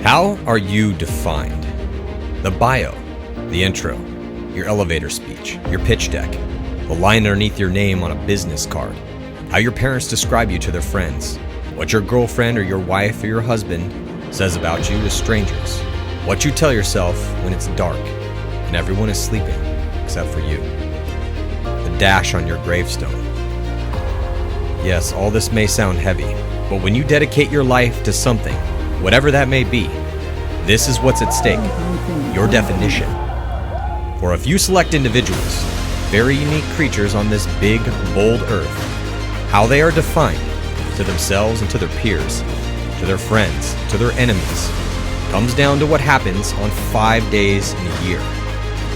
How are you defined? The bio, the intro, your elevator speech, your pitch deck, the line underneath your name on a business card, how your parents describe you to their friends, what your girlfriend or your wife or your husband says about you to strangers, what you tell yourself when it's dark and everyone is sleeping except for you, the dash on your gravestone. Yes, all this may sound heavy, but when you dedicate your life to something, whatever that may be, this is what's at stake, your definition. For a few select individuals, very unique creatures on this big, bold earth, how they are defined to themselves and to their peers, to their friends, to their enemies, comes down to what happens on 5 days in a year.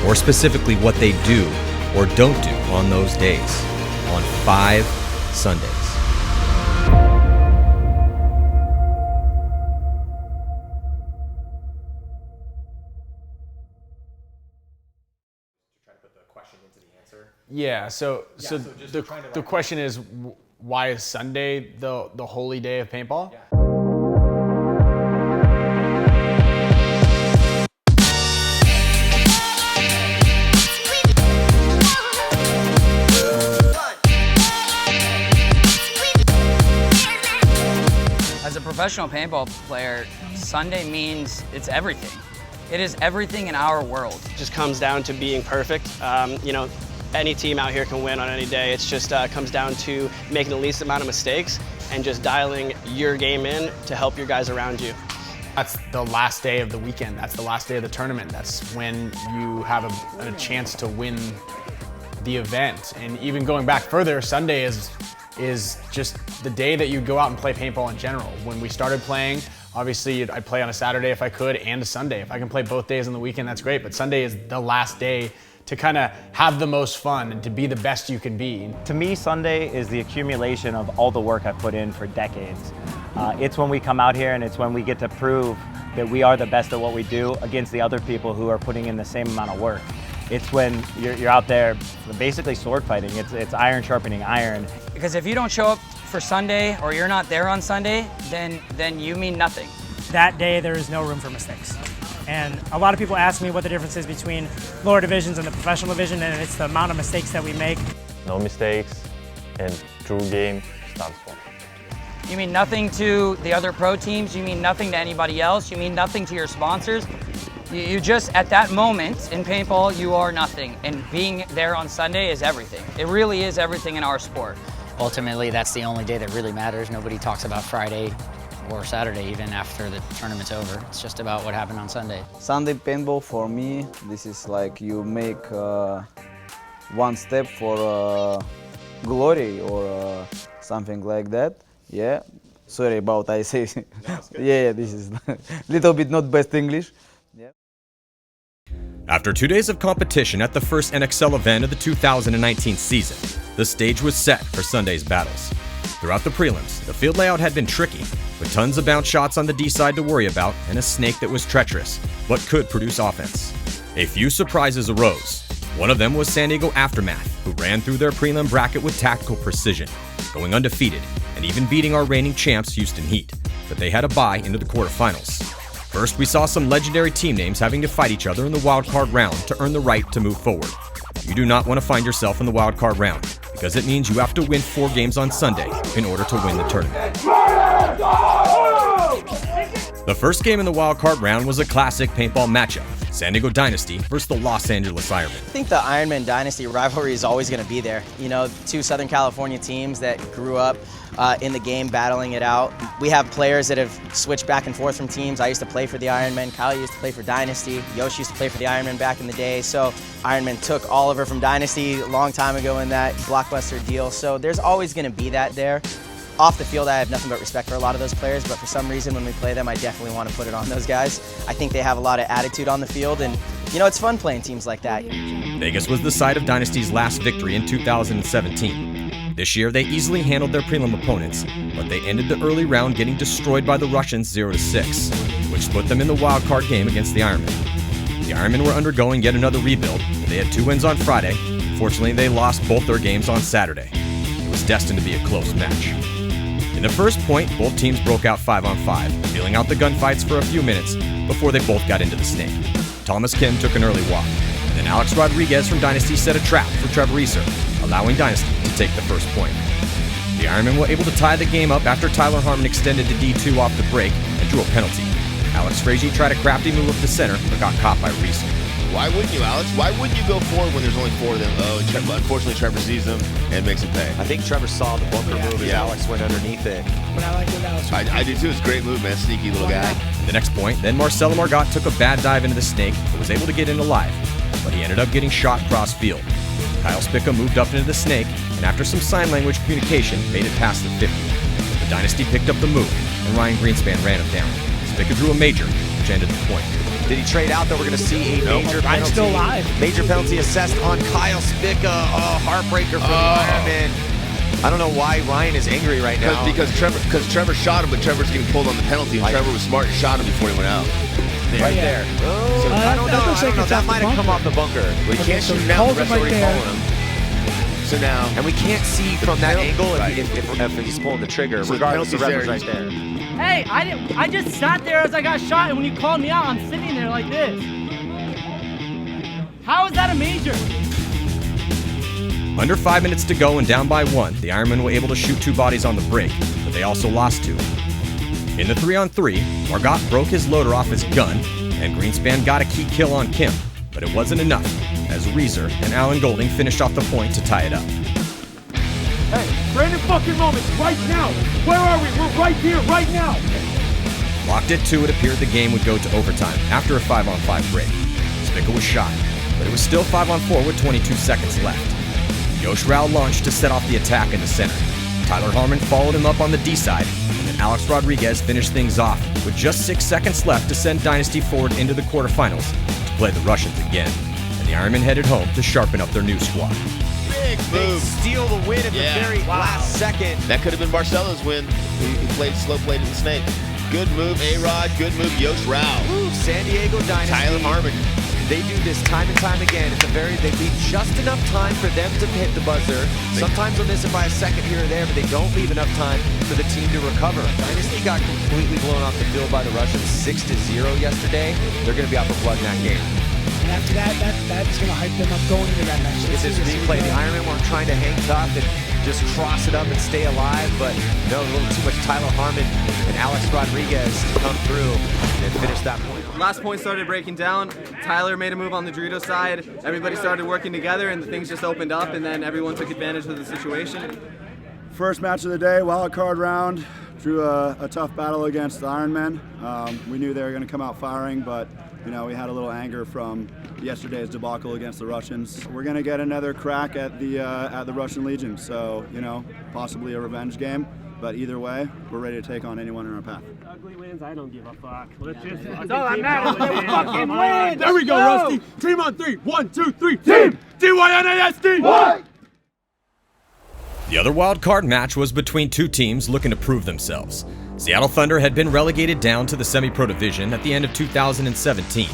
More specifically, what they do or don't do on those days, on 5 Sundays. Yeah, so the question is, why is Sunday the holy day of paintball? Yeah. As a professional paintball player, Sunday means it's everything. It is everything in our world. It just comes down to being perfect. Any team out here can win on any day. It's just comes down to making the least amount of mistakes and just dialing your game in to help your guys around you. That's the last day of the weekend. That's the last day of the tournament. That's when you have a chance to win the event. And even going back further, Sunday is just the day that you go out and play paintball in general. When we started playing, obviously I'd play on a Saturday if I could and a Sunday. If I can play both days on the weekend, that's great. But Sunday is the last day to kind of have the most fun and to be the best you can be. To me, Sunday is the accumulation of all the work I've put in for decades. It's when we come out here and it's when we get to prove that we are the best at what we do against the other people who are putting in the same amount of work. It's when you're out there basically sword fighting. It's iron sharpening iron. Because if you don't show up for Sunday or you're not there on Sunday, then you mean nothing. That day there is no room for mistakes. And a lot of people ask me what the difference is between lower divisions and the professional division, and it's the amount of mistakes that we make. No mistakes, and true game starts from. You mean nothing to the other pro teams, you mean nothing to anybody else, you mean nothing to your sponsors. You just, at that moment in paintball, you are nothing. And being there on Sunday is everything. It really is everything in our sport. Ultimately, that's the only day that really matters. Nobody talks about Friday or Saturday even after the tournament's over. It's just about what happened on Sunday. Sunday paintball for me, this is like you make one step for glory or something like that. Yeah, sorry about I say. Yeah, this is little bit not best English. Yeah. After 2 days of competition at the first NXL event of the 2019 season, the stage was set for Sunday's battles. Throughout the prelims, the field layout had been tricky, with tons of bounce shots on the D side to worry about and a snake that was treacherous, but could produce offense. A few surprises arose. One of them was San Diego Aftermath, who ran through their prelim bracket with tactical precision, going undefeated and even beating our reigning champs Houston Heat, but they had a bye into the quarterfinals. First, we saw some legendary team names having to fight each other in the wildcard round to earn the right to move forward. You do not want to find yourself in the wildcard round, because it means you have to win 4 games on Sunday in order to win the tournament. The first game in the wildcard round was a classic paintball matchup, San Diego Dynasty versus the Los Angeles Ironman. I think the Ironman Dynasty rivalry is always going to be there. You know, 2 Southern California teams that grew up in the game battling it out. We have players that have switched back and forth from teams. I used to play for the Ironman, Kyle used to play for Dynasty, Yoshi used to play for the Ironman back in the day. So Ironman took Oliver from Dynasty a long time ago in that blockbuster deal. So there's always going to be that there. Off the field, I have nothing but respect for a lot of those players, but for some reason when we play them, I definitely want to put it on those guys. I think they have a lot of attitude on the field, and you know, it's fun playing teams like that. Vegas was the site of Dynasty's last victory in 2017. This year, they easily handled their prelim opponents, but they ended the early round getting destroyed by the Russians 0-6, which put them in the wild card game against the Ironmen. The Ironmen were undergoing yet another rebuild. They had 2 wins on Friday. Fortunately, they lost both their games on Saturday. It was destined to be a close match. In In the first point, both teams broke out 5-on-5, feeling out the gunfights for a few minutes before they both got into the snake. Thomas Kim took an early walk, and then Alex Rodriguez from Dynasty set a trap for Trevor Reeser, allowing Dynasty to take the first point. The Ironmen were able to tie the game up after Tyler Harmon extended to D2 off the break and drew a penalty. Alex Frazier tried a crafty move up the center, but got caught by Reeser. Why wouldn't you, Alex? Why wouldn't you go forward when there's only 4 of them? Oh, unfortunately, Trevor sees them and makes it pay. I think Trevor saw the bunker move as Alex went underneath it. But I like what Alex did. I do too. It's a great move, man. Sneaky little guy. The next point, then Marcelo Margot took a bad dive into the snake, but was able to get in alive, but he ended up getting shot cross field. Kyle Spica moved up into the snake, and after some sign language communication, made it past the 50. The Dynasty picked up the move, and Ryan Greenspan ran him down. Spica drew a major, which ended the point. Did he trade out, though? We're going to see a major penalty. Still alive. Major penalty assessed on Kyle Spica. Oh, heartbreaker for the Ironman. I don't know why Ryan is angry right now. Because Trevor shot him, but Trevor's getting pulled on the penalty, and Trevor was smart and shot him before he went out. Right there. Oh, I don't know. That might have come off the bunker. We can't shoot him now. The ref's already calling him. So now, and we can't see from that angle if he's pulling the trigger. So regardless, the ref was right there. Hey, I just sat there as I got shot, and when you called me out, I'm sitting there like this. How is that a major? Under 5 minutes to go and down by 1, the Ironmen were able to shoot 2 bodies on the break, but they also lost 2. In the 3-on-3, Margot broke his loader off his gun, and Greenspan got a key kill on Kim, but it wasn't enough, as Reeser and Alan Golding finished off the point to tie it up. Hey, Brandon fucking Moments, right now! Where are we? We're right here, right now! Locked at 2, it appeared the game would go to overtime after a 5-on-5 break. Spica was shot, but it was still 5-on-4 with 22 seconds left. Yosh Rao launched to set off the attack in the center. Tyler Harmon followed him up on the D side, and then Alex Rodriguez finished things off with just 6 seconds left to send Dynasty forward into the quarterfinals to play the Russians again. And the Ironmen headed home to sharpen up their new squad. Big steal the win at the very last second. That could have been Marcelo's win. He played slow played in the snake. Good move, A-Rod. Good move, Yosh Rao. San Diego Dynasty. Tyler Harmon. They do this time and time again. They leave just enough time for them to hit the buzzer. Sometimes they'll miss it by a second here or there, but they don't leave enough time for the team to recover. Dynasty got completely blown off the field by the Russians 6-0 yesterday. They're going to be out for blood in that game. And after that, that's going to hype them up going into that match. It's this replay. The Ironmen weren't trying to hang tough and just cross it up and stay alive, but no, a little too much Tyler Harmon and Alex Rodriguez to come through and finish that point. Last point started breaking down. Tyler made a move on the Dorito side. Everybody started working together, and things just opened up, and then everyone took advantage of the situation. First match of the day, wild card round. Drew a tough battle against the Ironmen. We knew they were going to come out firing, but we had a little anger from yesterday's debacle against the Russians. We're going to get another crack at the Russian Legion, so possibly a revenge game. But either way, we're ready to take on anyone in our path. Ugly wins, I don't give a fuck. Let's just That's all that matters. Let's fucking win. There we go, Rusty. Team on 3. 1, 2, 3. Team DYNASD. What? The other wild card match was between 2 teams looking to prove themselves. Seattle Thunder had been relegated down to the semi-pro division at the end of 2017,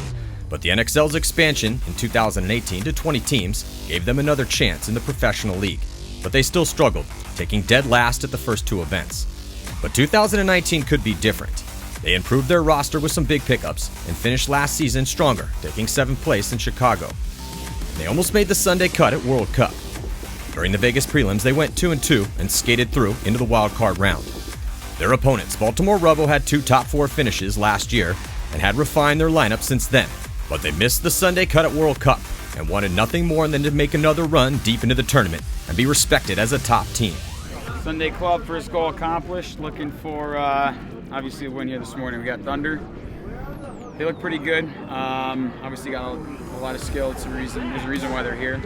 but the NXL's expansion in 2018 to 20 teams gave them another chance in the professional league. But they still struggled, taking dead last at the first 2 events. But 2019 could be different. They improved their roster with some big pickups and finished last season stronger, taking 7th place in Chicago. They almost made the Sunday cut at World Cup. During the Vegas prelims, they went 2-2 and skated through into the wild card round. Their opponents, Baltimore Revo, had 2 top 4 finishes last year and had refined their lineup since then. But they missed the Sunday cut at World Cup and wanted nothing more than to make another run deep into the tournament and be respected as a top team. Sunday Club, first goal accomplished. Looking for, obviously, a win here this morning. We got Thunder. They look pretty good. Obviously got a lot of skill. There's a reason why they're here.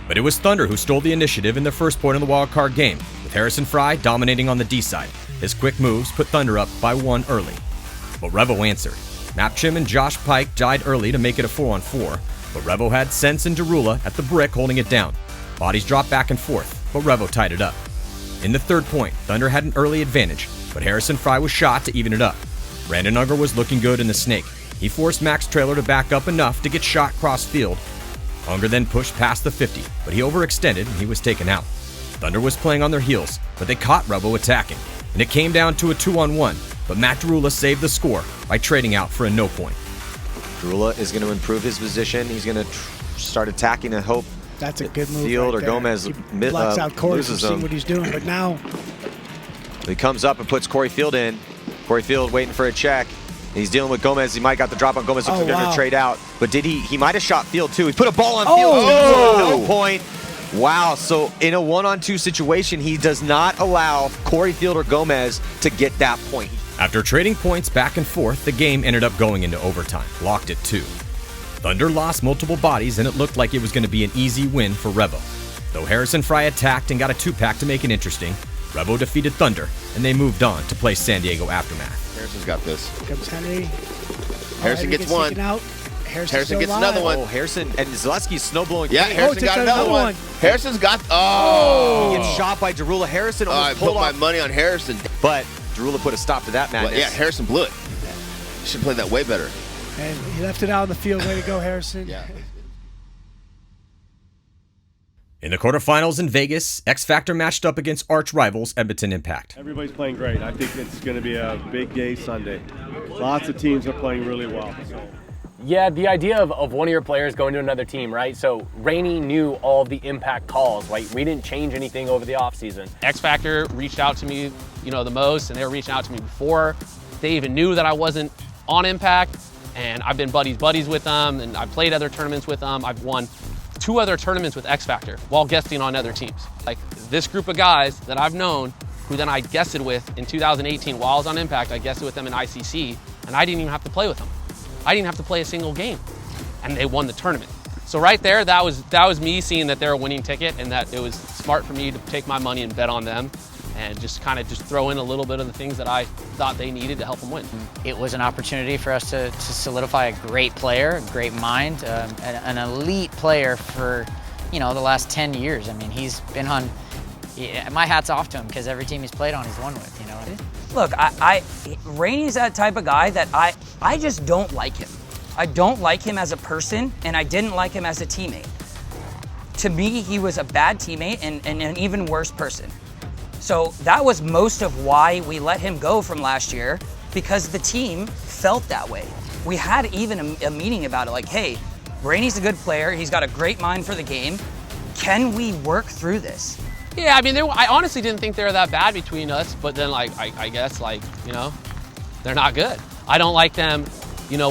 But it was Thunder who stole the initiative in their first point in the wild card game, with Harrison Fry dominating on the D side. His quick moves put Thunder up by 1 early. But Revo answered. Mapchim and Josh Pike died early to make it a 4-on-4, but Revo had Sense and Derula at the brick holding it down. Bodies dropped back and forth, but Revo tied it up. In the third point, Thunder had an early advantage, but Harrison Fry was shot to even it up. Brandon Unger was looking good in the snake. He forced Max Traylor to back up enough to get shot cross field. Unger then pushed past the 50, but he overextended and he was taken out. Thunder was playing on their heels, but they caught Revo attacking. and it came down to a 2-on-1, but Matt Drula saved the score by trading out for a no point. Drula is going to improve his position. He's going to start attacking and hope that's a good move. Field right or there. Gomez he blocks out Corey from seeing what he's doing, but now he comes up and puts Corey Field in. Corey Field waiting for a check. He's dealing with Gomez. He might got the drop on Gomez. Looks like they're going to trade out. But did he might have shot Field too. He put a ball on Field. No point. Wow. So in a 1-on-2 situation, he does not allow Corey Field or Gomez to get that point. After trading points back and forth, the game ended up going into overtime, locked at 2. Thunder lost multiple bodies, and it looked like it was going to be an easy win for Revo. Though Harrison Fry attacked and got a 2-pack to make it interesting, Revo defeated Thunder, and they moved on to play San Diego Aftermath. Harrison's got this. Here comes Henry. Harrison gets one. Harrison gets another one. Oh, Harrison and Zaleski's snowblowing. Yeah, Harrison got another one. Harrison's got. Oh! He gets shot by Derula. Harrison almost I pulled put off. my money on Harrison. But Derula put a stop to that madness. Well, yeah, Harrison blew it. Should play that way better. And he left it out on the field. Way to go, Harrison. Yeah. In the quarterfinals in Vegas, X Factor matched up against arch rivals Edmonton Impact. Everybody's playing great. I think it's going to be a big day Sunday. Lots of teams are playing really well. Yeah, the idea of one of your players going to another team, right? So Rainey knew all of the impact calls, right? We didn't change anything over the offseason. X Factor reached out to me, the most, and they were reaching out to me before they even knew that I wasn't on Impact. And I've been buddies with them, and I've played other tournaments with them. I've won 2 other tournaments with X Factor while guesting on other teams. Like this group of guys that I've known, who then I guested with in 2018 while I was on Impact, I guested with them in ICC, and I didn't even have to play with them. I didn't have to play a single game, and they won the tournament. So right there, that was me seeing that they're a winning ticket, and that it was smart for me to take my money and bet on them, and just throw in a little bit of the things that I thought they needed to help them win. It was an opportunity for us to solidify a great player, a great mind, an elite player for the last 10 years. I mean, he's been on. My hat's off to him because every team he's played on, he's won with. Look, Rainey's that type of guy that I just don't like him. I don't like him as a person, and I didn't like him as a teammate. To me, he was a bad teammate and an even worse person. So that was most of why we let him go from last year, because the team felt that way. We had even a meeting about it, like, hey, Rainey's a good player. He's got a great mind for the game. Can we work through this? Yeah, I mean, I honestly didn't think they were that bad between us, but then, I guess, they're not good. I don't like them,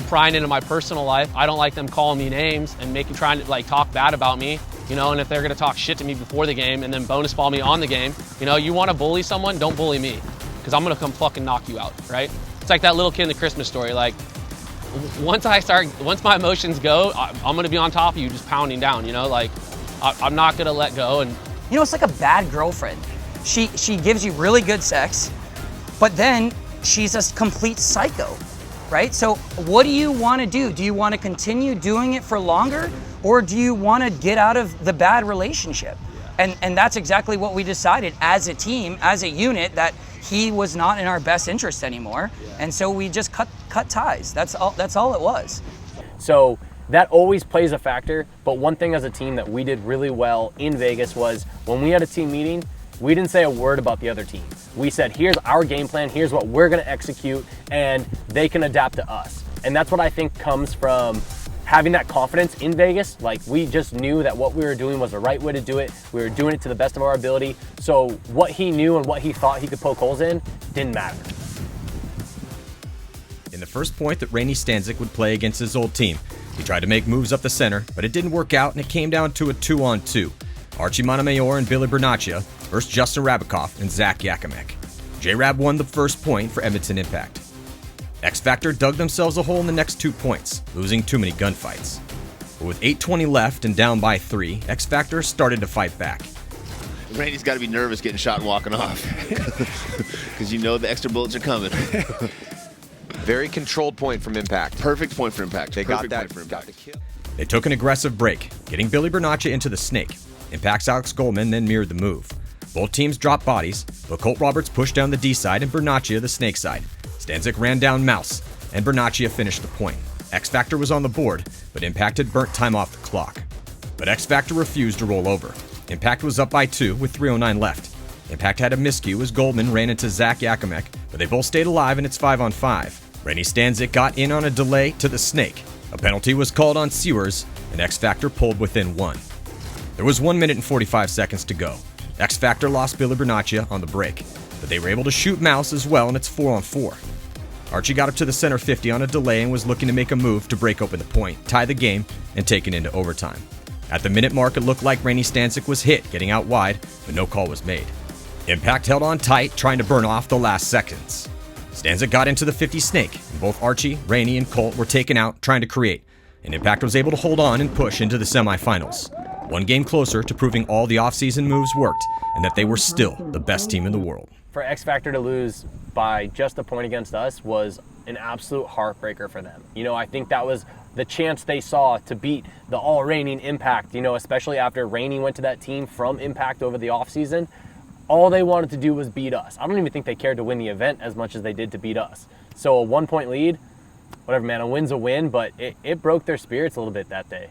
prying into my personal life. I don't like them calling me names and trying to, talk bad about me, and if they're going to talk shit to me before the game and then bonus ball me on the game, you want to bully someone, don't bully me, because I'm going to come fucking knock you out, right? It's like that little kid in the Christmas Story, once my emotions go, I'm going to be on top of you just pounding down, I'm not going to let go. And it's like a bad girlfriend. She gives you really good sex, but then she's a complete psycho, right? So what do you want to do? Do you want to continue doing it for longer, or do you want to get out of the bad relationship? And that's exactly what we decided as a team, as a unit, that he was not in our best interest anymore. And so we just cut ties. That's all it was. So that always plays a factor, but one thing as a team that we did really well in Vegas was when we had a team meeting, we didn't say a word about the other team. We said, here's our game plan, here's what we're gonna execute, and they can adapt to us. And that's what I think comes from having that confidence in Vegas. We just knew that what we were doing was the right way to do it. We were doing it to the best of our ability. So what he knew and what he thought he could poke holes in didn't matter. In the first point that Rainey Stanzik would play against his old team, he tried to make moves up the center, but it didn't work out, and it came down to a 2-on-2. Archie Montemayor and Billy Bernaccia versus Justin Rabikoff and Zach Yakimek. J-Rab won the first point for Edmonton Impact. X Factor dug themselves a hole in the next 2 points, losing too many gunfights. But with 8:20 left and down by 3, X Factor started to fight back. Randy's got to be nervous getting shot and walking off, because the extra bullets are coming. Very controlled point from Impact. Perfect point for Impact. They Perfect got point the kill. They took an aggressive break, getting Billy Bernaccia into the snake. Impact's Alex Goldman then mirrored the move. Both teams dropped bodies, but Colt Roberts pushed down the D side and Bernaccia the snake side. Stanzik ran down Mouse, and Bernaccia finished the point. X Factor was on the board, but Impact had burnt time off the clock. But X Factor refused to roll over. Impact was up by 2 with 3:09 left. Impact had a miscue as Goldman ran into Zach Yakimek, but they both stayed alive and it's 5-on-5. Rennie Stanzik got in on a delay to the Snake. A penalty was called on Sewers, and X Factor pulled within 1. There was 1 minute and 45 seconds to go. X Factor lost Billy Bernaccia on the break, but they were able to shoot Mouse as well, and it's 4-on-4. Archie got up to the center 50 on a delay and was looking to make a move to break open the point, tie the game, and take it into overtime. At the minute mark, it looked like Rennie Stanzik was hit, getting out wide, but no call was made. Impact held on tight, trying to burn off the last seconds. Stanzik got into the 50 Snake, and both Archie, Rainey, and Colt were taken out, trying to create, and Impact was able to hold on and push into the semifinals. One game closer to proving all the offseason moves worked, and that they were still the best team in the world. For X Factor to lose by just a point against us was an absolute heartbreaker for them. You know, I think that was the chance they saw to beat the all-reigning Impact, you know, especially after Rainey went to that team from Impact over the offseason. All they wanted to do was beat us. I don't even think they cared to win the event as much as they did to beat us. So a 1-point lead, whatever, man, a win's a win, but it broke their spirits a little bit that day.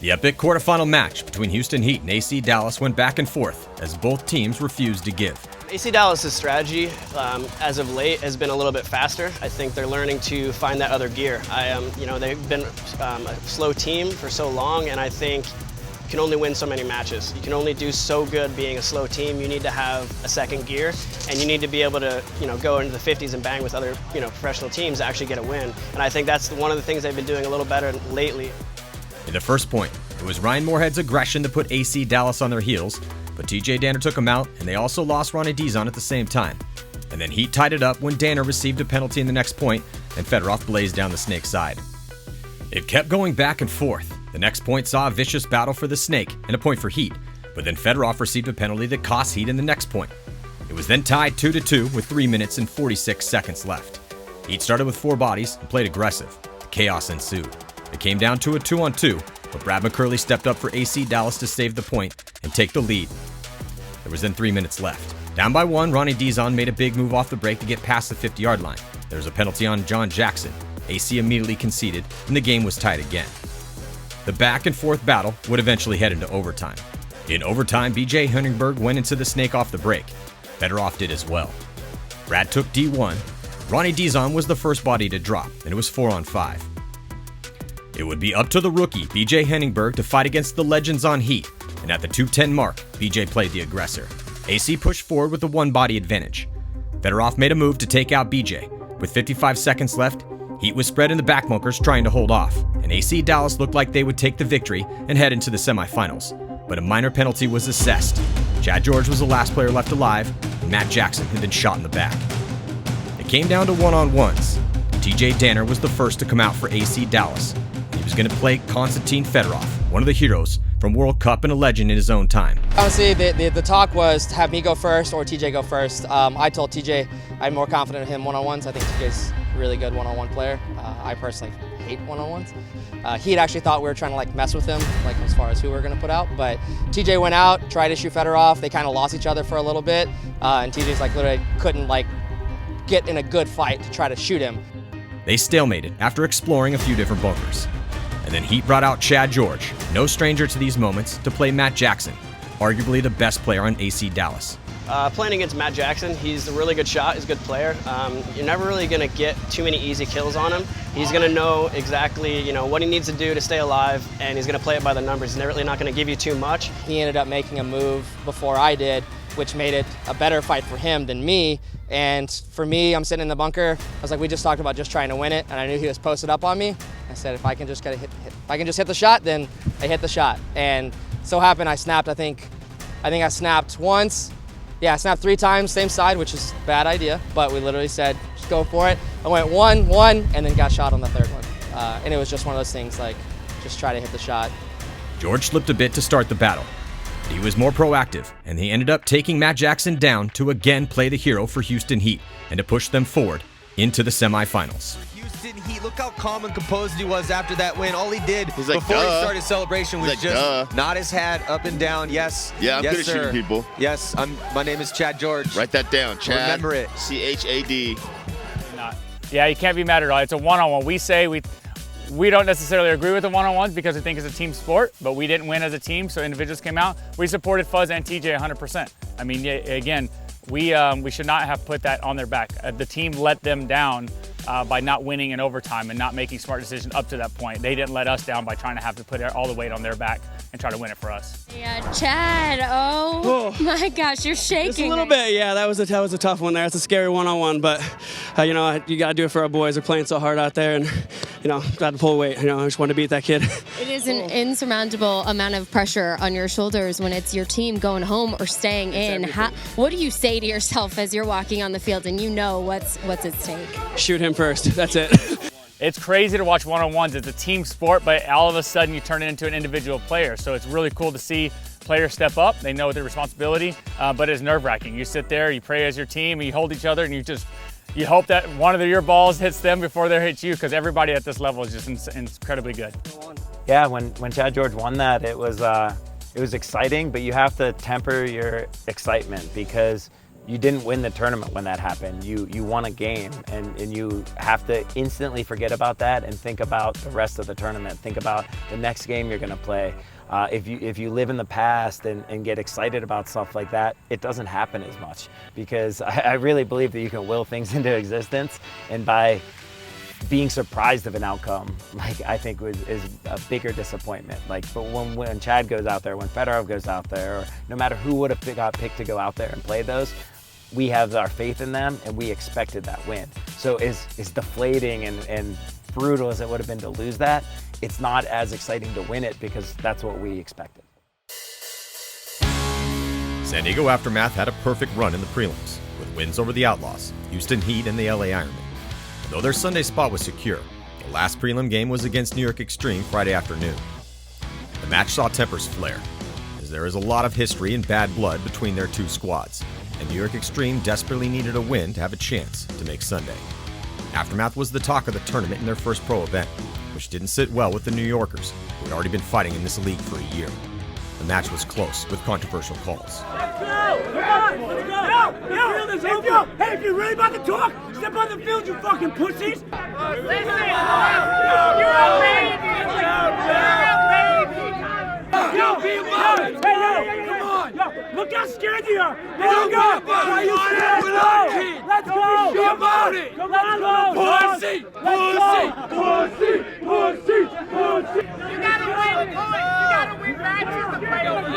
The epic quarterfinal match between Houston Heat and AC Dallas went back and forth as both teams refused to give. AC Dallas' strategy, as of late, has been a little bit faster. I think they're learning to find that other gear. You know, they've been a slow team for so long, and I think you can only win so many matches. You can only do so good being a slow team. You need to have a second gear, and you need to be able to, you know, go into the 50s and bang with other, you know, professional teams to actually get a win. And I think that's one of the things they've been doing a little better lately. In the first point, it was Ryan Moorhead's aggression that put AC Dallas on their heels, but TJ Danner took him out, and they also lost Ronnie Dizon at the same time. And then Heat tied it up when Danner received a penalty in the next point, and Fedorov blazed down the Snake side. It kept going back and forth. The next point saw a vicious battle for the Snake and a point for Heat, but then Fedorov received a penalty that cost Heat in the next point. It was then tied 2-2 with 3 minutes and 46 seconds left. Heat started with 4 bodies and played aggressive. Chaos ensued. It came down to a 2-on-2, but Brad McCurley stepped up for AC Dallas to save the point and take the lead. There was then 3 minutes left. Down by 1, Ronnie Dizon made a big move off the break to get past the 50-yard line. There was a penalty on John Jackson. AC immediately conceded, and the game was tied again. The back-and-forth battle would eventually head into overtime. In overtime, BJ Henningberg went into the Snake off the break. Fedorov did as well. Brad took D1. Ronnie Dizon was the first body to drop, and it was 4-on-5. It would be up to the rookie, BJ Henningberg, to fight against the legends on Heat, and at the 2:10 mark, BJ played the aggressor. AC pushed forward with a one-body advantage. Fedorov made a move to take out BJ. With 55 seconds left, Heat was spread in the back bunkers trying to hold off, and AC Dallas looked like they would take the victory and head into the semifinals. But a minor penalty was assessed. Chad George was the last player left alive, and Matt Jackson had been shot in the back. It came down to one-on-ones. TJ Danner was the first to come out for AC Dallas. He was going to play Konstantin Fedorov, one of the heroes from World Cup and a legend in his own time. Honestly, the talk was to have me go first or TJ go first. I told TJ I'm more confident in him one-on-ones. I think TJ's a really good one-on-one player. I personally hate one-on-ones. He'd actually thought we were trying to like mess with him, like as far as who we were going to put out. But TJ went out, tried to shoot Fedorov. They kind of lost each other for a little bit, and TJ's like literally couldn't like get in a good fight to try to shoot him. They stalemated after exploring a few different bunkers. And then Heat brought out Chad George, no stranger to these moments, to play Matt Jackson, arguably the best player on AC Dallas. Playing against Matt Jackson, he's a really good shot, he's a good player. You're never really going to get too many easy kills on him. He's going to know exactly, what he needs to do to stay alive, and he's going to play it by the numbers. He's really not going to give you too much. He ended up making a move before I did, which made it a better fight for him than me. And for me, I'm sitting in the bunker. I was like, we just talked about just trying to win it, and I knew he was posted up on me. I said, if I can just hit the shot, then I hit the shot. And so happened I snapped. I think I snapped once. Yeah, I snapped 3 times, same side, which is a bad idea. But we literally said, just go for it. I went one, and then got shot on the third one. And it was just one of those things, like, just try to hit the shot. George slipped a bit to start the battle. He was more proactive, and he ended up taking Matt Jackson down to again play the hero for Houston Heat and to push them forward into the semifinals. Houston Heat, look how calm and composed he was after that win. All he did like, before duh. he started celebration was just nod his head up and down. Yes. Yeah, I'm yes, good at sir. shooting people. Yes, my name is Chad George. Write that down, Chad. Remember it. C-H-A-D. Yeah, you can't be mad at all. It's a one-on-one. We say We don't necessarily agree with the one-on-ones because we think it's a team sport, but we didn't win as a team, so individuals came out. We supported Fuzz and TJ 100%. I mean, again, we should not have put that on their back. The team let them down by not winning in overtime and not making smart decisions up to that point. They didn't let us down by trying to have to put all the weight on their back and try to win it for us. Yeah, Chad, oh my gosh, you're shaking. Just a little bit, yeah, that was a tough one there. It's a scary one-on-one, but, you know, you got to do it for our boys. They're playing so hard out there, and, you know, got to pull weight. You know, I just want to beat that kid. It is an insurmountable amount of pressure on your shoulders when it's your team going home or staying in. What do you say to yourself as you're walking on the field and you know what's at stake? Shoot him first, that's it. It's crazy to watch one-on-ones. It's a team sport, but all of a sudden you turn it into an individual player. So it's really cool to see players step up. They know their responsibility, but it's nerve-wracking. You sit there, you pray as your team, and you hold each other, and you hope that one of your balls hits them before they hit you, because everybody at this level is just incredibly good. Yeah, when Chad George won that, it was exciting, but you have to temper your excitement because you didn't win the tournament when that happened. You won a game, and you have to instantly forget about that and think about the rest of the tournament. Think about the next game you're gonna play. If you live in the past and get excited about stuff like that, it doesn't happen as much, because I really believe that you can will things into existence, and by being surprised of an outcome, like, I think is a bigger disappointment. Like, but when Chad goes out there, when Fedorov goes out there, or no matter who would have got picked to go out there and play those, we have our faith in them, and we expected that win. So as deflating and brutal as it would have been to lose that, it's not as exciting to win it because that's what we expected. San Diego Aftermath had a perfect run in the prelims, with wins over the Outlaws, Houston Heat, and the LA Ironman. Though their Sunday spot was secure, the last prelim game was against New York Extreme Friday afternoon. The match saw tempers flare, as there is a lot of history and bad blood between their two squads, and New York Extreme desperately needed a win to have a chance to make Sunday. Aftermath was the talk of the tournament in their first pro event, which didn't sit well with the New Yorkers, who had already been fighting in this league for a year. The match was close, with controversial calls. Let's go! Come on! Let's go! Yo! The field is over! Hey, if you're really about to talk, step on the field, you fucking pussies! Listen! You're a baby! Yo, be loud! Hey, yo! Come on! Yo, look how scared you are! Let's go! Why you scared? Let's go! Come about it! Come on, pussy! Pussy! Pussy! Pussy! You gotta win! You gotta win matches to play on the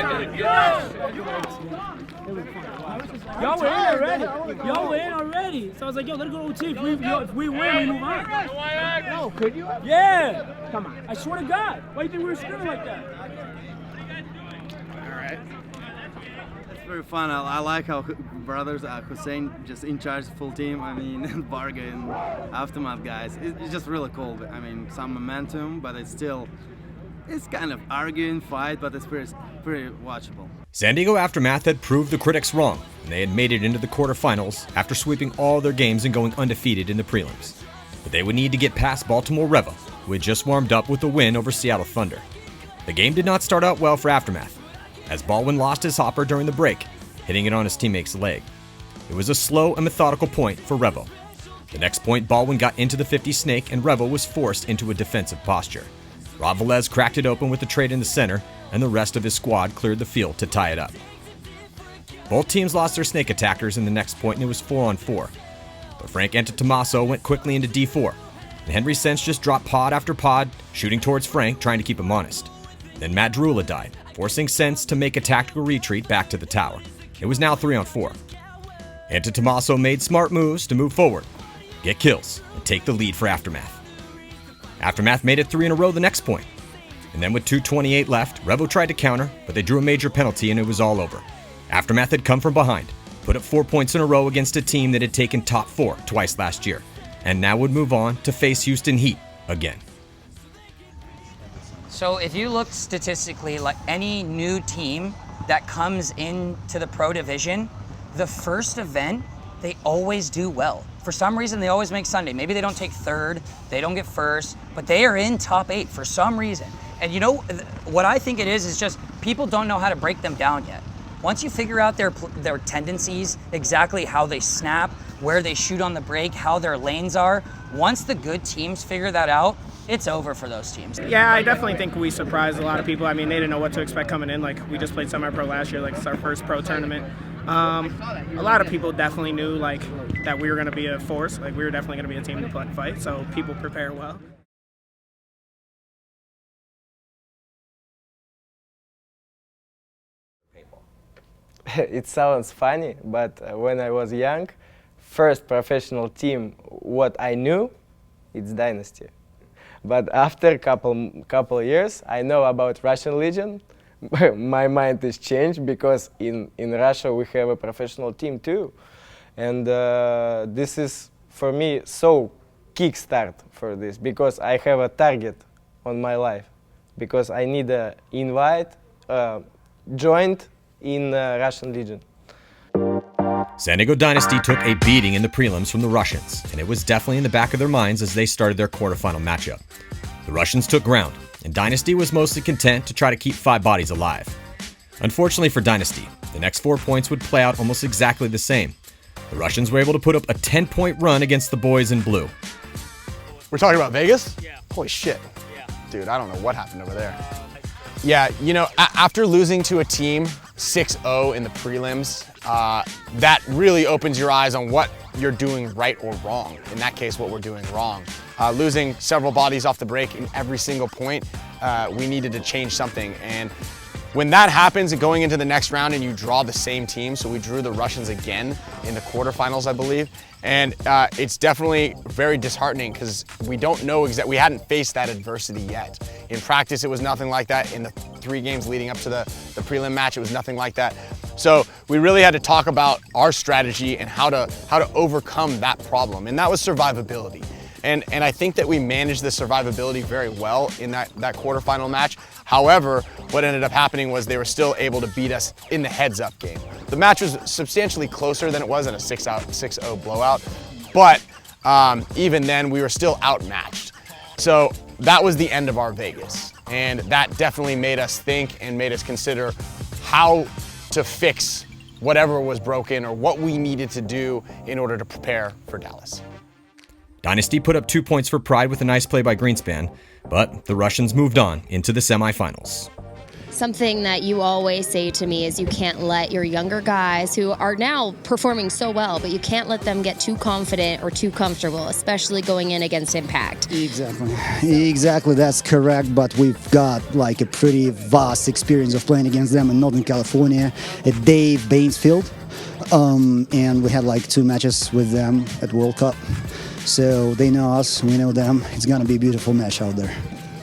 Y'all were in already. Y'all were in already. So I was like, yo, let it go to OT. If we win, we move on. No, could you? Yeah. Come on. I swear to God. Why do you think we were screaming like that? All right. It's very fun. I like how brothers Hussein just in charge full team. I mean, Varga and Aftermath guys. It's just really cool. I mean, some momentum, but it's kind of arguing, fight, but it's pretty watchable. San Diego Aftermath had proved the critics wrong, and they had made it into the quarterfinals after sweeping all their games and going undefeated in the prelims. But they would need to get past Baltimore Revo, who had just warmed up with a win over Seattle Thunder. The game did not start out well for Aftermath, as Baldwin lost his hopper during the break, hitting it on his teammate's leg. It was a slow and methodical point for Revo. The next point, Baldwin got into the 50 snake, and Revo was forced into a defensive posture. Rob Velez cracked it open with the trade in the center, and the rest of his squad cleared the field to tie it up. Both teams lost their snake attackers in the next point, and it was 4-on-4. But Frank Antetomaso went quickly into D4, and Henry Sense just dropped pod after pod, shooting towards Frank, trying to keep him honest. Then Matt Drula died, forcing Sense to make a tactical retreat back to the tower. It was now 3-on-4. Antetomaso made smart moves to move forward, get kills, and take the lead for Aftermath. Aftermath made it 3 in a row the next point. And then with 2:28 left, Revo tried to counter, but they drew a major penalty and it was all over. Aftermath had come from behind, put up 4 points in a row against a team that had taken top 4 twice last year, and now would move on to face Houston Heat again. So if you look statistically, like any new team that comes into the pro division, the first event, they always do well. For some reason, they always make Sunday. Maybe they don't take third, they don't get first, but they are in top 8 for some reason. And you know, what I think it is just people don't know how to break them down yet. Once you figure out their tendencies, exactly how they snap, where they shoot on the break, how their lanes are, once the good teams figure that out, it's over for those teams. Yeah, I definitely think we surprised a lot of people. I mean, they didn't know what to expect coming in. Like, we just played semi-pro last year, like it's our first pro tournament. A lot of people definitely knew like that we were going to be a force. Like, we were definitely going to be a team to fight. So people prepare well. It sounds funny, but when I was young, first professional team what I knew, it's Dynasty. But after a couple years, I know about Russian Legion. My mind is changed because in Russia we have a professional team too, and this is for me so kickstart for this because I have a target on my life because I need a invite joined in Russian Legion. San Diego Dynasty took a beating in the prelims from the Russians, and it was definitely in the back of their minds as they started their quarterfinal matchup. The Russians took ground, and Dynasty was mostly content to try to keep 5 bodies alive. Unfortunately for Dynasty, the next 4 points would play out almost exactly the same. The Russians were able to put up a 10-point run against the boys in blue. We're talking about Vegas? Yeah. Holy shit. Yeah. Dude, I don't know what happened over there. Yeah, you know, after losing to a team 6-0 in the prelims, that really opens your eyes on what you're doing right or wrong. In that case, what we're doing wrong. Losing several bodies off the break in every single point, we needed to change something. And when that happens and going into the next round and you draw the same team, so we drew the Russians again in the quarterfinals, I believe, and it's definitely very disheartening because we don't know exactly, we hadn't faced that adversity yet. In practice, it was nothing like that. In the 3 games leading up to the prelim match, it was nothing like that. So we really had to talk about our strategy and how to overcome that problem, and that was survivability. And I think that we managed the survivability very well in that quarterfinal match. However, what ended up happening was they were still able to beat us in the heads-up game. The match was substantially closer than it was in a 6-0 blowout, but even then we were still outmatched. So that was the end of our Vegas, and that definitely made us think and made us consider how to fix whatever was broken or what we needed to do in order to prepare for Dallas. Dynasty put up 2 points for pride with a nice play by Greenspan, but the Russians moved on into the semifinals. Something that you always say to me is you can't let your younger guys who are now performing so well, but you can't let them get too confident or too comfortable, especially going in against Impact. Exactly, that's correct, but we've got like a pretty vast experience of playing against them in Northern California at Dave Baines Field, and we had like 2 matches with them at World Cup. So they know us, we know them. It's going to be a beautiful match out there.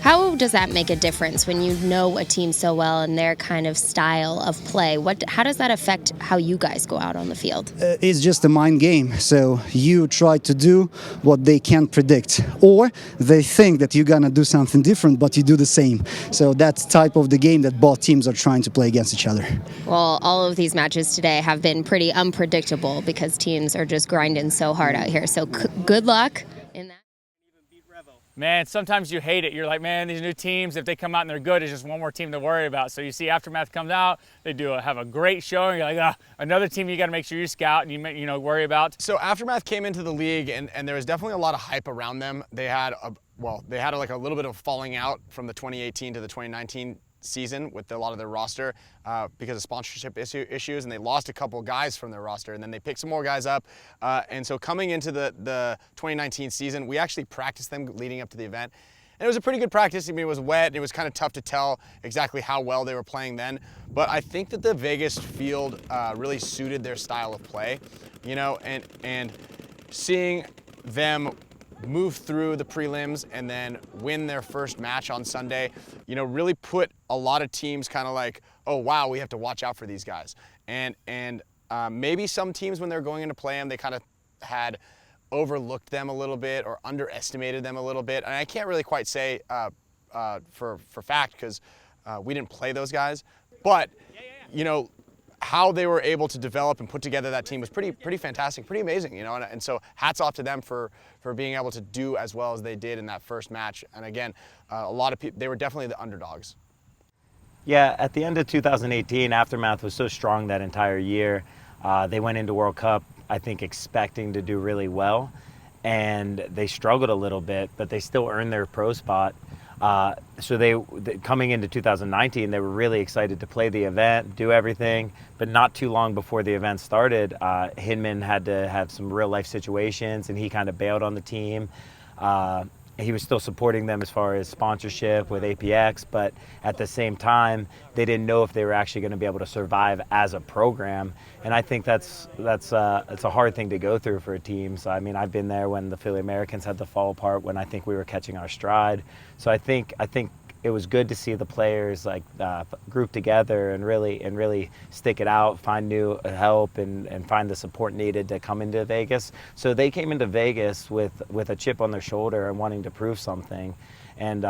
How does that make a difference when you know a team so well and their kind of style of play? How does that affect how you guys go out on the field? It's just a mind game. So you try to do what they can't predict. Or they think that you're going to do something different, but you do the same. So that's type of the game that both teams are trying to play against each other. Well, all of these matches today have been pretty unpredictable because teams are just grinding so hard out here. So good luck in that. Man, sometimes you hate it. You're like, man, these new teams, if they come out and they're good, it's just one more team to worry about. So you see Aftermath comes out, they have a great showing. You're like, another team you got to make sure you scout and you worry about. So Aftermath came into the league, and there was definitely a lot of hype around them. They had like a little bit of falling out from the 2018 to the 2019 season with a lot of their roster because of sponsorship issues, and they lost a couple guys from their roster, and then they picked some more guys up. And so coming into the 2019 season, we actually practiced them leading up to the event. And it was a pretty good practice. I mean, it was wet, and it was kind of tough to tell exactly how well they were playing then. But I think that the Vegas field really suited their style of play, you know, and seeing them move through the prelims and then win their first match on Sunday, you know, really put a lot of teams kind of like, oh wow, we have to watch out for these guys. And maybe some teams when they're going into play them, they kind of had overlooked them a little bit or underestimated them a little bit. And I can't really quite say for fact because we didn't play those guys, but you know, how they were able to develop and put together that team was pretty fantastic, pretty amazing, you know, and so hats off to them for being able to do as well as they did in that first match. And again, a lot of people, they were definitely the underdogs. Yeah, at the end of 2018, Aftermath was so strong that entire year. They went into World Cup, I think, expecting to do really well. and they struggled a little bit, but they still earned their pro spot. So coming into 2019, they were really excited to play the event, do everything, but not too long before the event started, Hinman had to have some real life situations, and he kind of bailed on the team. He was still supporting them as far as sponsorship with APX, but at the same time, they didn't know if they were actually going to be able to survive as a program. And I think it's a hard thing to go through for a team. So I mean, I've been there when the Philly Americans had to fall apart, when I think we were catching our stride. So I think it was good to see the players like group together and really stick it out, find new help, and find the support needed to come into Vegas. So they came into Vegas with a chip on their shoulder and wanting to prove something. And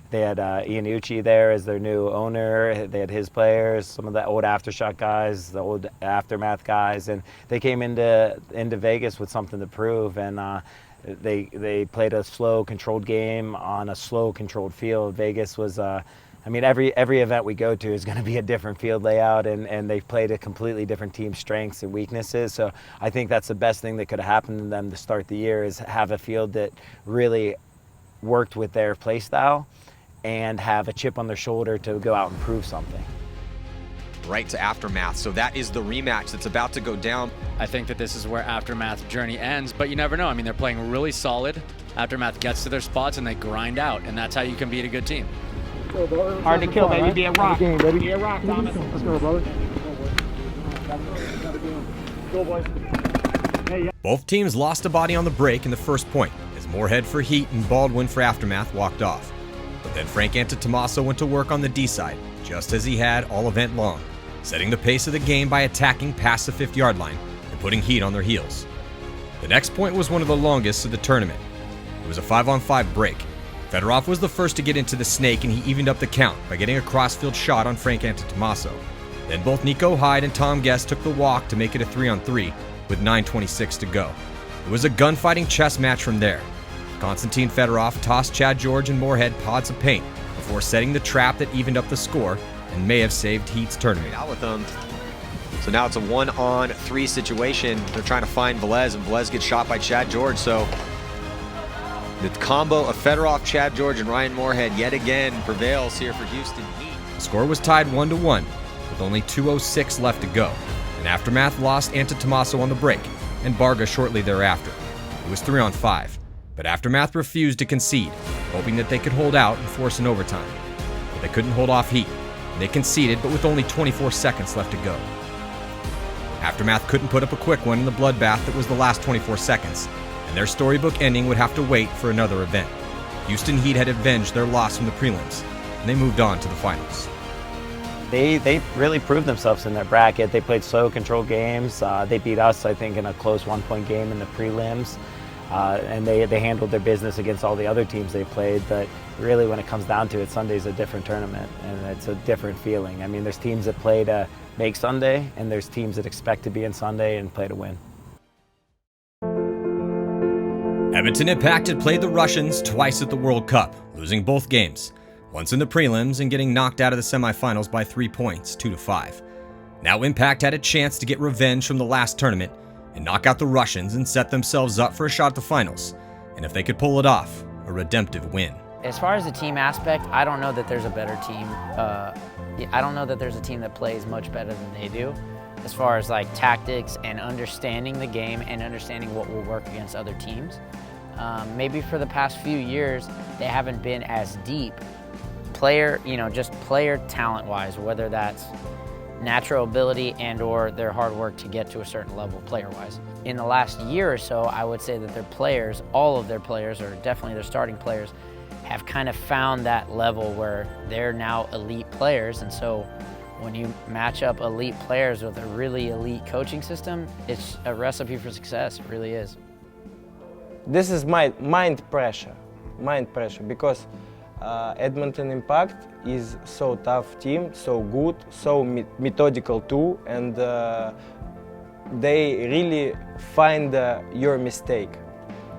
they had Ian Uchi there as their new owner. They had his players, some of the old Aftershock guys, the old Aftermath guys, and they came into Vegas with something to prove. And they played a slow, controlled game on a slow, controlled field. Vegas was, I mean, every event we go to is going to be a different field layout, and they've played a completely different team's strengths and weaknesses. So I think that's the best thing that could have happened to them to start the year, is have a field that really worked with their play style and have a chip on their shoulder to go out and prove something. Right to Aftermath, so that is the rematch that's about to go down. I think that this is where Aftermath's journey ends, but you never know. I mean, they're playing really solid. Aftermath gets to their spots and they grind out, and that's how you can beat a good team. Hard to kill, baby. Be a rock. Be a rock, Thomas. Let's go, brother. Go, boys. Hey, yeah. Both teams lost a body on the break in the first point, as Moorhead for Heat and Baldwin for Aftermath walked off. But then Frank Antetomaso went to work on the D side, just as he had all event long, setting the pace of the game by attacking past the 50-yard line and putting Heat on their heels. The next point was one of the longest of the tournament. It was a 5-on-5 break. Fedorov was the first to get into the snake, and he evened up the count by getting a crossfield shot on Frank Antetomaso. Then both Nico Hyde and Tom Guest took the walk to make it a 3-on-3 with 9:26 to go. It was a gunfighting chess match from there. Konstantin Fedorov tossed Chad George and Moorhead pods of paint before setting the trap that evened up the score and may have saved Heat's tournament. Out with them. So now it's a 1-on-3 situation. They're trying to find Velez, and Velez gets shot by Chad George. So the combo of Fedorov, Chad George, and Ryan Moorhead yet again prevails here for Houston Heat. The score was tied 1-1 with only 2:06 left to go. And Aftermath lost Antetomaso on the break and Barga shortly thereafter. It was 3-on-5, but Aftermath refused to concede, hoping that they could hold out and force an overtime. But they couldn't hold off Heat. They conceded, but with only 24 seconds left to go. Aftermath couldn't put up a quick one in the bloodbath that was the last 24 seconds, and their storybook ending would have to wait for another event. Houston Heat had avenged their loss from the prelims, and they moved on to the finals. They really proved themselves in their bracket. They played slow, controlled games. They beat us, I think, in a close 1-point game in the prelims. And they handled their business against all the other teams they played. But really, when it comes down to it, Sunday's a different tournament, and it's a different feeling. I mean, there's teams that play to make Sunday, and there's teams that expect to be in Sunday and play to win. Edmonton Impact had played the Russians twice at the World Cup, losing both games. Once in the prelims and getting knocked out of the semifinals by 3 points, 2-5. Now Impact had a chance to get revenge from the last tournament and knock out the Russians and set themselves up for a shot at the finals. And if they could pull it off, a redemptive win. As far as the team aspect, I don't know that there's a better team. I don't know that there's a team that plays much better than they do. As far as like tactics and understanding the game and understanding what will work against other teams. Maybe for the past few years, they haven't been as deep just player talent-wise, whether that's natural ability and or their hard work to get to a certain level player-wise. In the last year or so, I would say that their players, all of their players, or definitely their starting players, have kind of found that level where they're now elite players. And so when you match up elite players with a really elite coaching system, it's a recipe for success, it really is. This is my mind pressure, because Edmonton Impact is so tough team, so good, so methodical too, and they really find your mistake.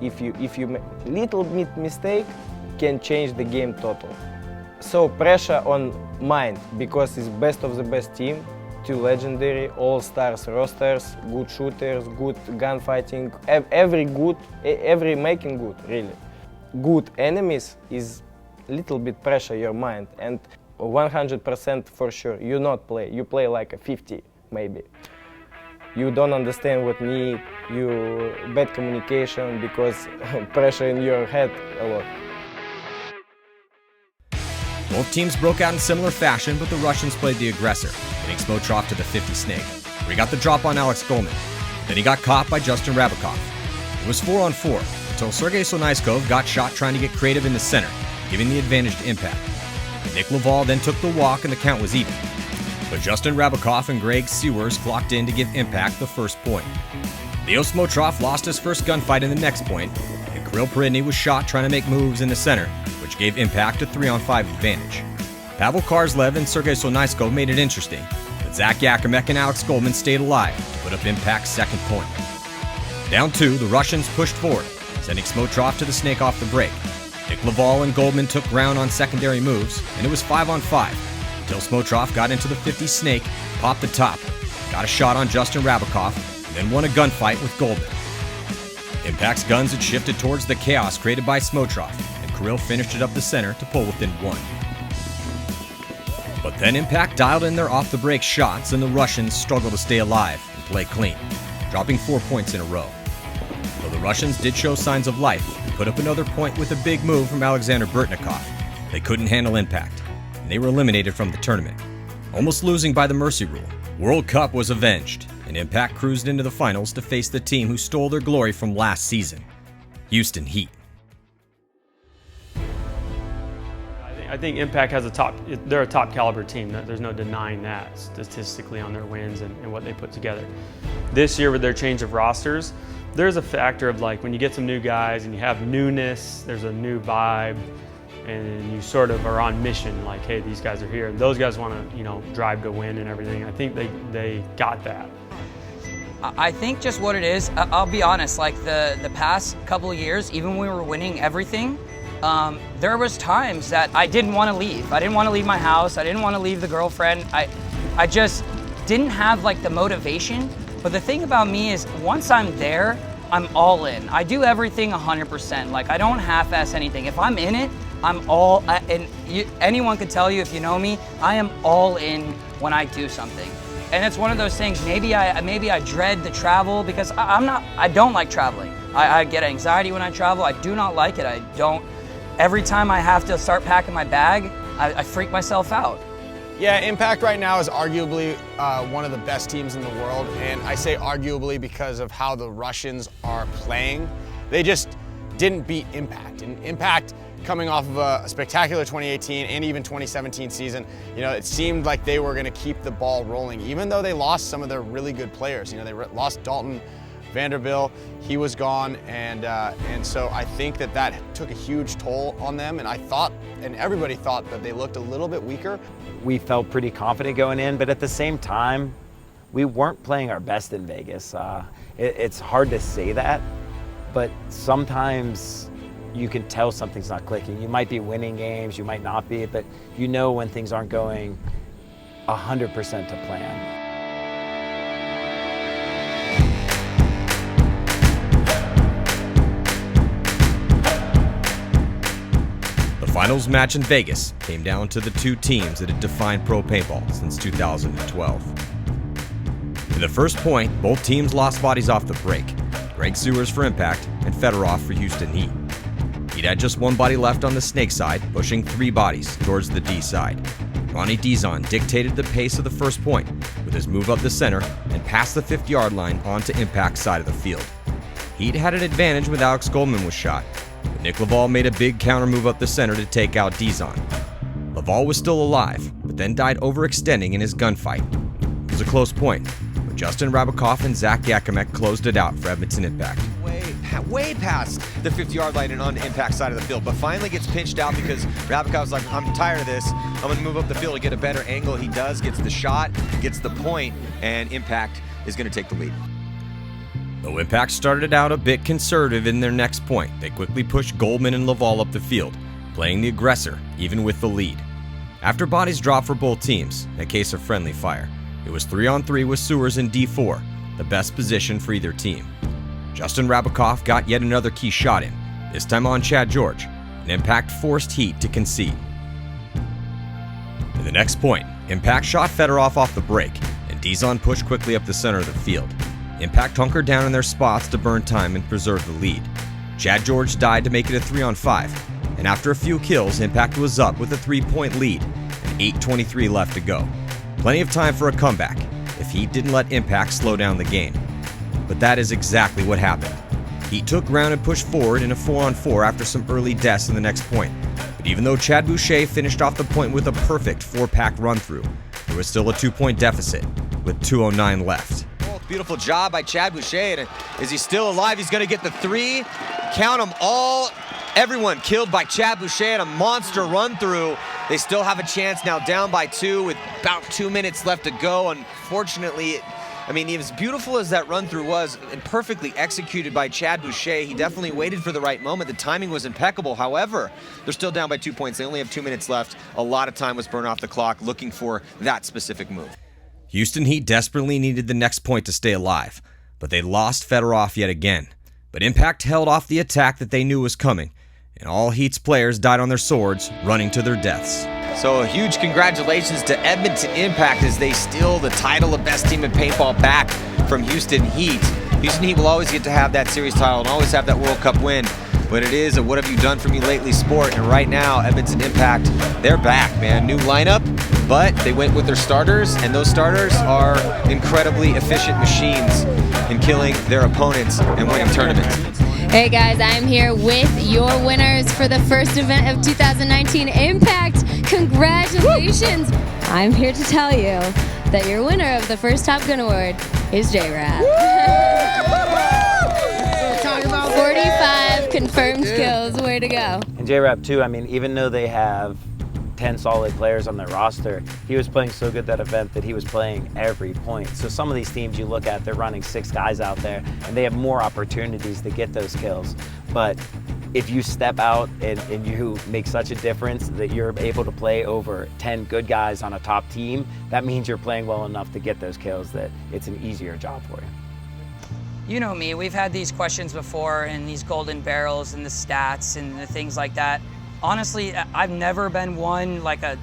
If you make little mistake, can change the game total. So pressure on mind, because it's best of the best team, two legendary all-stars rosters, good shooters, good gunfighting, every making good, really. Good enemies is little bit pressure your mind, and 100% for sure you not play. You play like a 50 maybe. You don't understand what need, you bad communication because pressure in your head a lot. Both teams broke out in similar fashion, but the Russians played the aggressor, hitting Smotrov to the 50 snake, where he got the drop on Alex Goldman. Then he got caught by Justin Rabakov. It was 4-on-4 until Sergei Sonaiskov got shot trying to get creative in the center, giving the advantage to Impact. Nick Laval then took the walk and the count was even. But Justin Rabakov and Greg Sewers clocked in to give Impact the first point. Leo Smotrov lost his first gunfight in the next point, and Kirill Peridny was shot trying to make moves in the center, which gave Impact a 3-on-5 advantage. Pavel Karslev and Sergei Sonaiskov made it interesting, but Zach Yakimek and Alex Goldman stayed alive to put up Impact's second point. Down 2, the Russians pushed forward, sending Smotrov to the snake off the break. Nick Laval and Goldman took ground on secondary moves, and it was 5-on-5, until Smotrov got into the 50 snake, popped the top, got a shot on Justin Rabakov, and then won a gunfight with Goldman. Impact's guns had shifted towards the chaos created by Smotrov, and Kirill finished it up the center to pull within 1. But then Impact dialed in their off-the-break shots, and the Russians struggled to stay alive and play clean, dropping 4 points in a row. Though the Russians did show signs of life and put up another point with a big move from Alexander Burtnikov, they couldn't handle Impact, and they were eliminated from the tournament. Almost losing by the mercy rule, World Cup was avenged, and Impact cruised into the finals to face the team who stole their glory from last season, Houston Heat. I think Impact has they're a top caliber team. There's no denying that statistically on their wins and what they put together. This year with their change of rosters, there's a factor of like when you get some new guys and you have newness, there's a new vibe, and you sort of are on mission like, hey, these guys are here. And those guys want to, drive, go win and everything. I think they got that. I think just what it is, I'll be honest, like the past couple of years, even when we were winning everything, there was times that I didn't want to leave. I didn't want to leave my house. I didn't want to leave the girlfriend. I just didn't have like the motivation. But the thing about me is once I'm there, I'm all in. I do everything 100%. Like I don't half-ass anything. If I'm in it, I'm all, anyone could tell you if you know me, I am all in when I do something. And it's one of those things, maybe I dread the travel because I don't like traveling. I get anxiety when I travel. I do not like it. Every time I have to start packing my bag, I freak myself out. Yeah, Impact right now is arguably one of the best teams in the world, and I say arguably because of how the Russians are playing. They just didn't beat Impact, and Impact coming off of a spectacular 2018 and even 2017 season, it seemed like they were going to keep the ball rolling, even though they lost some of their really good players. They lost Dalton Vanderbilt, he was gone, and so I think that took a huge toll on them, and I thought, and everybody thought, that they looked a little bit weaker. We felt pretty confident going in, but at the same time, we weren't playing our best in Vegas. It's hard to say that, but sometimes you can tell something's not clicking. You might be winning games, you might not be, but you know when things aren't going 100% to plan. The finals match in Vegas came down to the two teams that had defined pro paintball since 2012. In the first point, both teams lost bodies off the break. Greg Sewers for Impact and Fedorov for Houston Heat. Heat had just one body left on the snake side, pushing 3 bodies towards the D side. Ronnie Dizon dictated the pace of the first point with his move up the center and past the 50-yard line onto Impact's side of the field. Heat had an advantage when Alex Goldman was shot, but Nick Laval made a big counter move up the center to take out Dizon. Laval was still alive, but then died overextending in his gunfight. It was a close point, but Justin Rabakov and Zach Yakimek closed it out for Edmonton Impact. Way past the 50-yard line and on the Impact side of the field, but finally gets pinched out because Rabakov's like, I'm tired of this. I'm going to move up the field to get a better angle. He does, gets the shot, gets the point, and Impact is going to take the lead. Though Impact started out a bit conservative in their next point, they quickly pushed Goldman and Laval up the field, playing the aggressor even with the lead. After bodies dropped for both teams, a case of friendly fire, It was 3-on-3 with Sewers in D4, the best position for either team. Justin Rabikoff got yet another key shot in, this time on Chad George, and Impact forced Heat to concede. In the next point, Impact shot Fedorov off the break, and Dizon pushed quickly up the center of the field. Impact hunkered down in their spots to burn time and preserve the lead. Chad George died to make it a 3-on-5, and after a few kills, Impact was up with a 3-point lead and 8:23 left to go. Plenty of time for a comeback if Heat didn't let Impact slow down the game. But that is exactly what happened. Heat took ground and pushed forward in a 4-on-4 after some early deaths in the next point. But even though Chad Boucher finished off the point with a perfect 4-pack run-through, there was still a 2-point deficit with 2:09 left. Beautiful job by Chad Boucher. And is he still alive? He's going to get the 3. Count them all. Everyone killed by Chad Boucher and a monster run-through. They still have a chance now, down by 2 with about 2 minutes left to go. Unfortunately, I mean, as beautiful as that run-through was and perfectly executed by Chad Boucher, he definitely waited for the right moment. The timing was impeccable. However, they're still down by 2 points. They only have 2 minutes left. A lot of time was burned off the clock looking for that specific move. Houston Heat desperately needed the next point to stay alive, but they lost Fedorov yet again. But Impact held off the attack that they knew was coming, and all Heat's players died on their swords, running to their deaths. So a huge congratulations to Edmonton Impact as they steal the title of best team in paintball back from Houston Heat. Houston Heat will always get to have that series title and always have that World Cup win, but it is a what have you done for me lately sport, and right now Edmonton Impact, they're back, man. New lineup, but they went with their starters, and those starters are incredibly efficient machines in killing their opponents and winning tournaments. Hey guys, I'm here with your winners for the first event of 2019 Impact. Congratulations! I'm here to tell you that your winner of the first Top Gun Award is J-Rap. 45 confirmed kills, way to go. And J-Rap too, I mean, even though they have 10 solid players on their roster, he was playing so good that event that he was playing every point. So some of these teams you look at, they're running 6 guys out there and they have more opportunities to get those kills. But if you step out and you make such a difference that you're able to play over 10 good guys on a top team, that means you're playing well enough to get those kills that it's an easier job for you. You know me, we've had these questions before and these golden barrels and the stats and the things like that. Honestly, I've never been one like a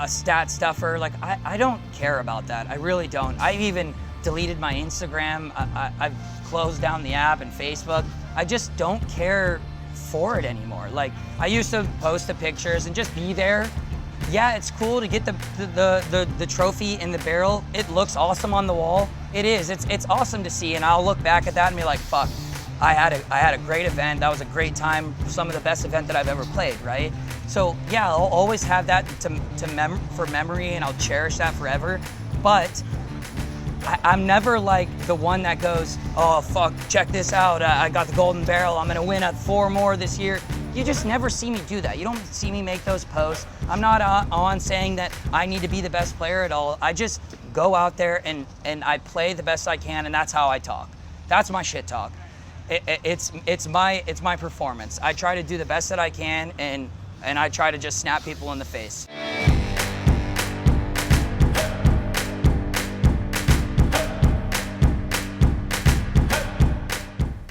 stat stuffer. Like I don't care about that. I really don't. I've even deleted my Instagram. I've closed down the app and Facebook. I just don't care for it anymore. Like I used to post the pictures and just be there. Yeah, it's cool to get the trophy in the barrel. It looks awesome on the wall. It is. It's awesome to see, and I'll look back at that and be like, fuck. I had a great event. That was a great time. Some of the best event that I've ever played, right? So yeah, I'll always have that for memory, and I'll cherish that forever. But I'm never like the one that goes, oh fuck, check this out. I got the golden barrel. I'm gonna win at 4 more this year. You just never see me do that. You don't see me make those posts. I'm not on saying that I need to be the best player at all. I just go out there and I play the best I can, and that's how I talk. That's my shit talk. It's my performance. I try to do the best that I can, and I try to just snap people in the face.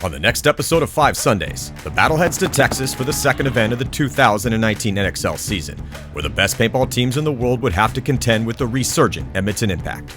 On the next episode of 5 Sundays, the battle heads to Texas for the second event of the 2019 NXL season, where the best paintball teams in the world would have to contend with the resurgent Edmonton Impact.